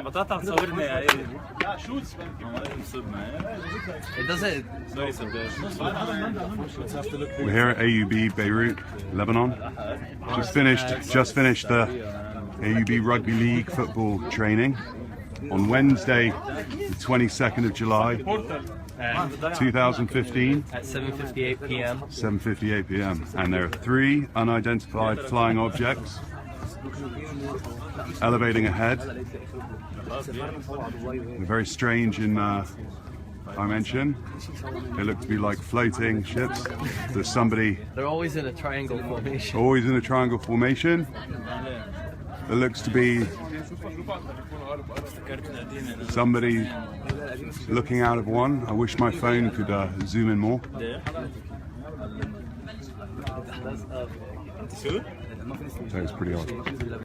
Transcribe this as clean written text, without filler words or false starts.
بطاطا تصورني يا لا شو It doesn't. We're here at AUB Beirut, Lebanon. Just finished the AUB Rugby League Football training on Wednesday, the 22nd of July, 2015. At 7:58 p.m. 7:58 p.m. And there are 3 unidentified flying objects elevating ahead. They're very strange in dimension. They look to be like floating ships. There's somebody. They're always in a triangle formation. Always in a triangle formation. There looks to be somebody looking out of one. I wish my phone could zoom in more. So it's pretty odd.